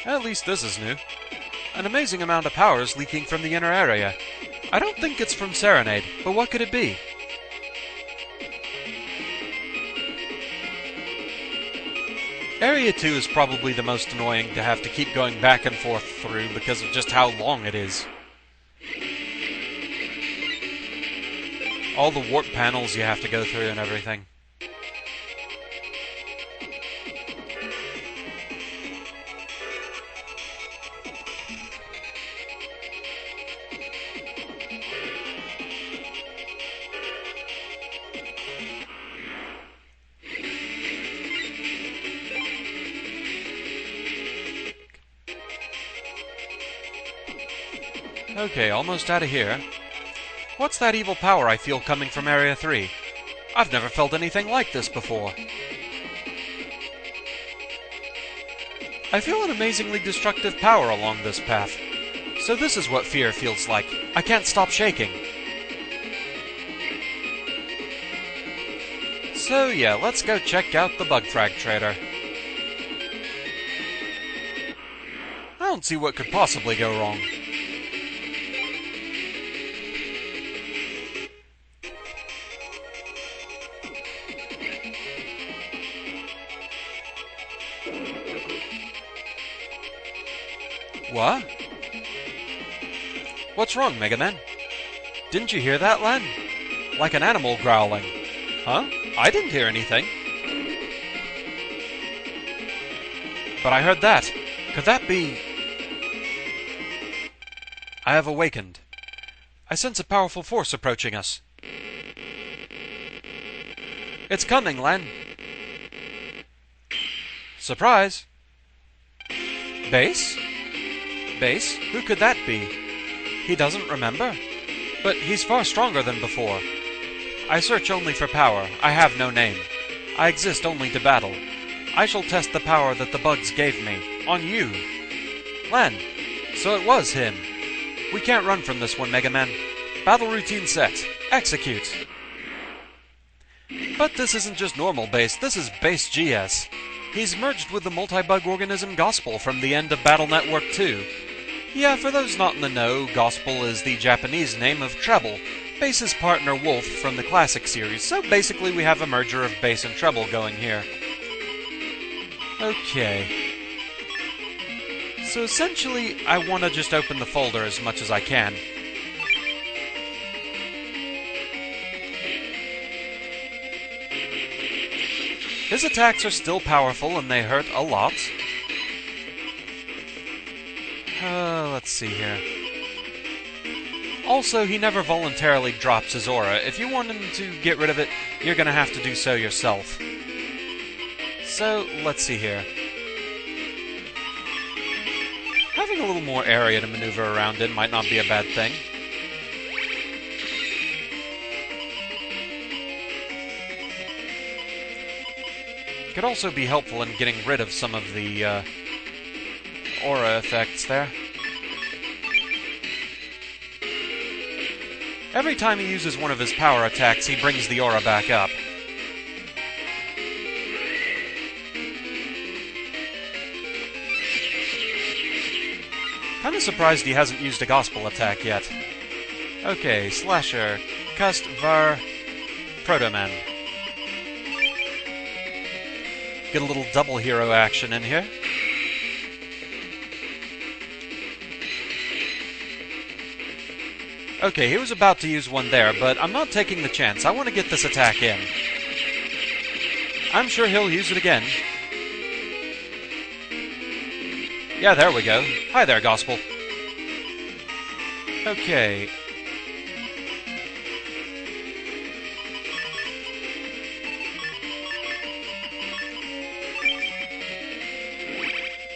At least this is new. An amazing amount of power is leaking from the inner area. I don't think it's from Serenade, but what could it be? Area 2 is probably the most annoying to have to keep going back and forth through because of just how long it is. All the warp panels you have to go through and everything. Okay, almost out of here. What's that evil power I feel coming from Area 3? I've never felt anything like this before. I feel an amazingly destructive power along this path. So this is what fear feels like. I can't stop shaking. So yeah, let's go check out the BugFrag trader. I don't see what could possibly go wrong. What? What's wrong, Megaman? Didn't you hear that, Len? Like an animal growling. Huh? I didn't hear anything. But I heard that. Could that be... I have awakened. I sense a powerful force approaching us. It's coming, Len. Surprise! Base? Base? Who could that be? He doesn't remember? But he's far stronger than before. I search only for power. I have no name. I exist only to battle. I shall test the power that the bugs gave me. On you. Len. So it was him. We can't run from this one, Megaman. Battle routine set. Execute. But this isn't just normal base. This is BassGS. He's merged with the multi-bug organism Gospel from the end of Battle Network 2. Yeah, for those not in the know, Gospel is the Japanese name of Treble, Bass's partner Wolf from the classic series, so basically we have a merger of Bass and Treble going here. Okay. So essentially, I want to just open the folder as much as I can. His attacks are still powerful and they hurt a lot. Let's see here. Also, he never voluntarily drops his aura. If you want him to get rid of it, you're gonna have to do so yourself. So, let's see here. Having a little more area to maneuver around in might not be a bad thing. Could also be helpful in getting rid of some of the aura effects there. Every time he uses one of his power attacks, he brings the aura back up. Kinda surprised he hasn't used a Gospel attack yet. Okay, Slasher, Kust, Var, Protoman. Get a little double hero action in here. Okay, he was about to use one there, but I'm not taking the chance. I want to get this attack in. I'm sure he'll use it again. Yeah, there we go. Hi there, Gospel. Okay.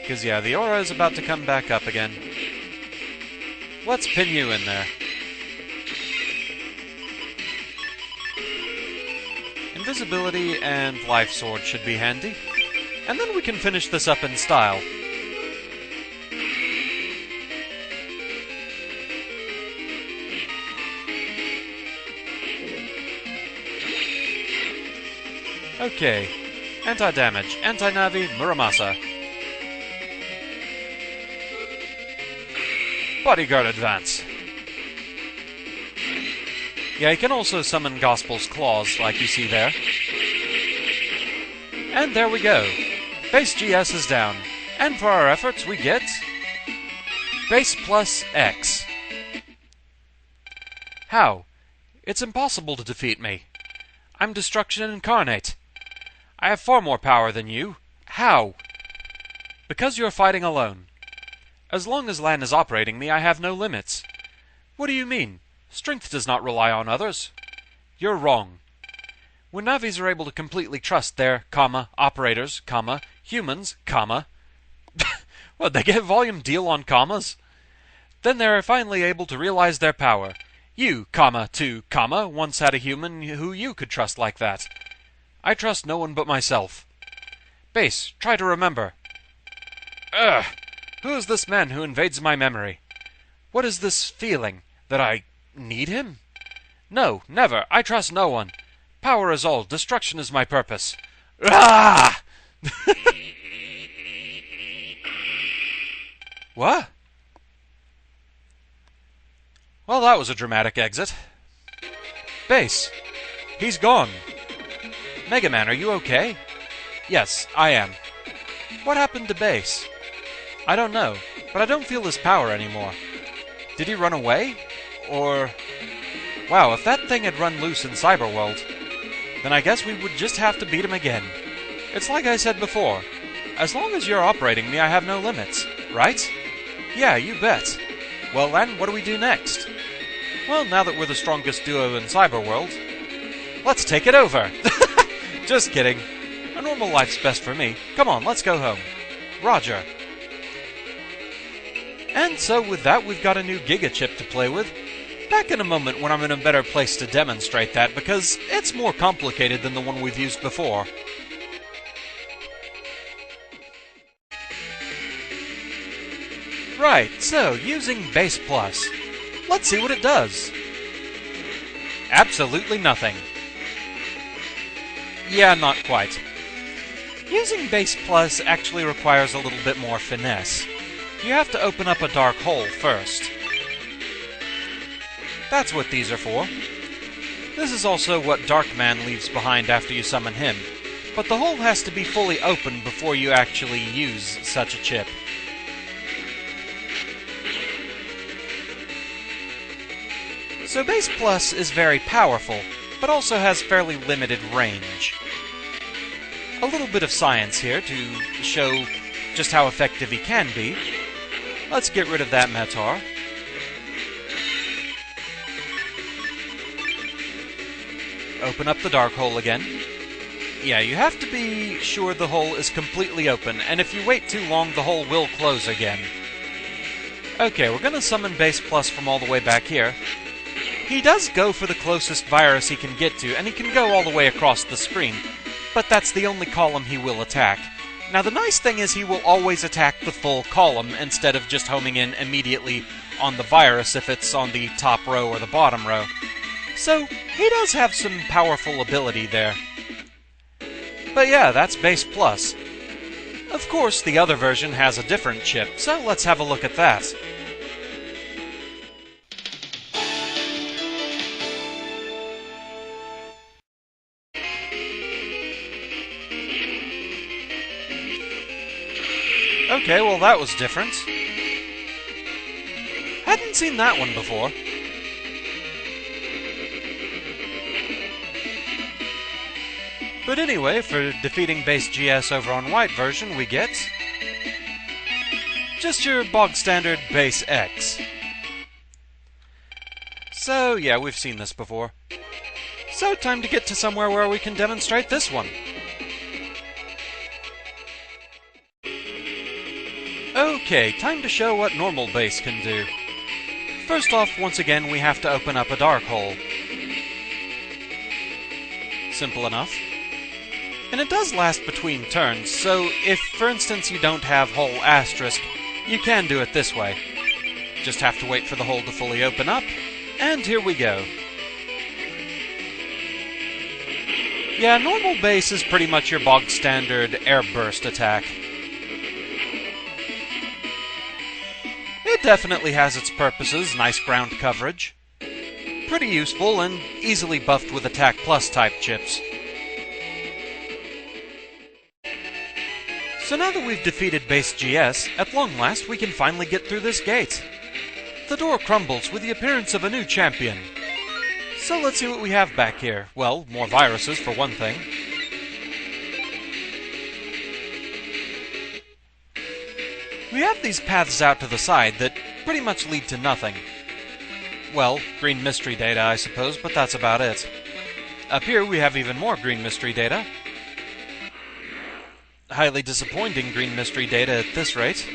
Because, yeah, the aura is about to come back up again. Let's pin you in there. Invisibility and Life Sword should be handy. And then we can finish this up in style. Okay. Anti-damage, Anti-Navi, Muramasa. Bodyguard advance. Yeah, he can also summon Gospel's Claws, like you see there. And there we go. BassGS is down. And for our efforts, we get... Bass plus X. How? It's impossible to defeat me. I'm destruction incarnate. I have far more power than you. How? Because you're fighting alone. As long as Lan is operating me, I have no limits. What do you mean? Strength does not rely on others. You're wrong. When Navis are able to completely trust their, operators, humans, what, they get volume deal on commas? Then they're finally able to realize their power. You, once had a human who you could trust like that. I trust no one but myself. Bass, try to remember. Ugh! Who is this man who invades my memory? What is this feeling? That I need him? No, never. I trust no one. Power is all. Destruction is my purpose. Ah! What? Well, that was a dramatic exit. Bass. He's gone. Megaman, are you okay? Yes, I am. What happened to Bass? I don't know, but I don't feel his power anymore. Did he run away? Or... Wow, if that thing had run loose in Cyberworld, then I guess we would just have to beat him again. It's like I said before. As long as you're operating me, I have no limits. Right? Yeah, you bet. Well then, what do we do next? Well, now that we're the strongest duo in Cyberworld, let's take it over! Just kidding. A normal life's best for me. Come on, let's go home. Roger. And so with that, we've got a new Giga chip to play with. Back in a moment when I'm in a better place to demonstrate that, because it's more complicated than the one we've used before. Right, so, using Bass Plus. Let's see what it does. Absolutely nothing. Yeah, not quite. Using Bass Plus actually requires a little bit more finesse. You have to open up a dark hole first. That's what these are for. This is also what Darkman leaves behind after you summon him, but the hole has to be fully open before you actually use such a chip. So Bass Plus is very powerful, but also has fairly limited range. A little bit of science here to show just how effective he can be. Let's get rid of that Metar. Open up the dark hole again. Yeah, you have to be sure the hole is completely open, and if you wait too long, the hole will close again. Okay, we're gonna summon Bass Plus from all the way back here. He does go for the closest virus he can get to, and he can go all the way across the screen, but that's the only column he will attack. Now the nice thing is he will always attack the full column instead of just homing in immediately on the virus if it's on the top row or the bottom row. So, he does have some powerful ability there. But yeah, that's Bass Plus. Of course, the other version has a different chip, so let's have a look at that. Okay, well that was different. Hadn't seen that one before. But anyway, for defeating BassGS over on White version, we get... just your bog standard Bass X. So, yeah, we've seen this before. So, time to get to somewhere where we can demonstrate this one. Okay, time to show what normal Bass can do. First off, once again, we have to open up a dark hole. Simple enough. And it does last between turns, so if, for instance, you don't have hole asterisk, you can do it this way. Just have to wait for the hole to fully open up, and here we go. Yeah, normal Bass is pretty much your bog standard air burst attack. It definitely has its purposes, nice ground coverage. Pretty useful and easily buffed with Attack Plus type chips. So now that we've defeated BassGS, at long last we can finally get through this gate. The door crumbles with the appearance of a new champion. So let's see what we have back here. Well, more viruses for one thing. We have these paths out to the side that pretty much lead to nothing. Well, green mystery data, I suppose, but that's about it. Up here we have even more green mystery data. Highly disappointing green mystery data at this rate.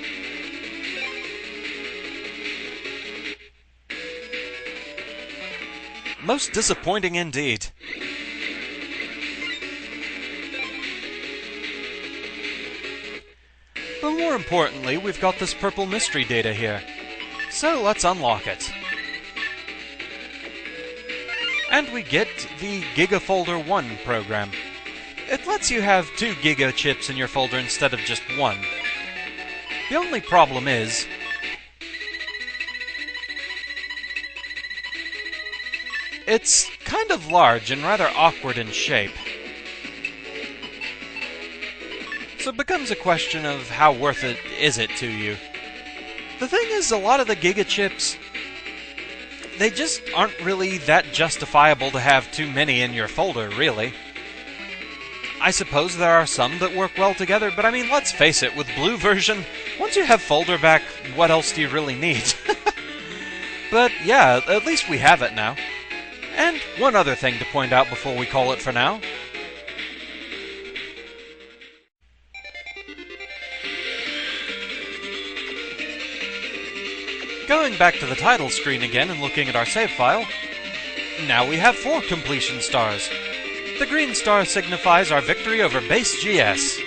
Most disappointing indeed. But more importantly, we've got this purple mystery data here. So let's unlock it. And we get the Giga Folder 1 program. It lets you have 2 Giga chips in your folder instead of just 1. The only problem is, it's kind of large and rather awkward in shape. So it becomes a question of how worth it is it to you. The thing is, a lot of the Giga chips, they just aren't really that justifiable to have too many in your folder, really. I suppose there are some that work well together, but I mean, let's face it, with Blue version, once you have folder back, what else do you really need? But yeah, at least we have it now. And one other thing to point out before we call it for now. Going back to the title screen again and looking at our save file, now we have 4 completion stars. The green star signifies our victory over BassGS.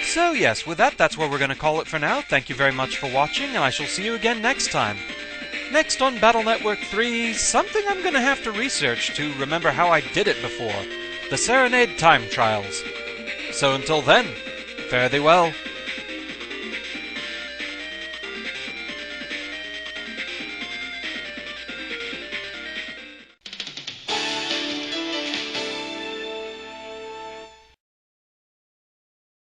So yes, with that, that's where we're going to call it for now. Thank you very much for watching, and I shall see you again next time. Next on Battle Network 3, something I'm going to have to research to remember how I did it before. The Serenade Time Trials. So until then, fare thee well.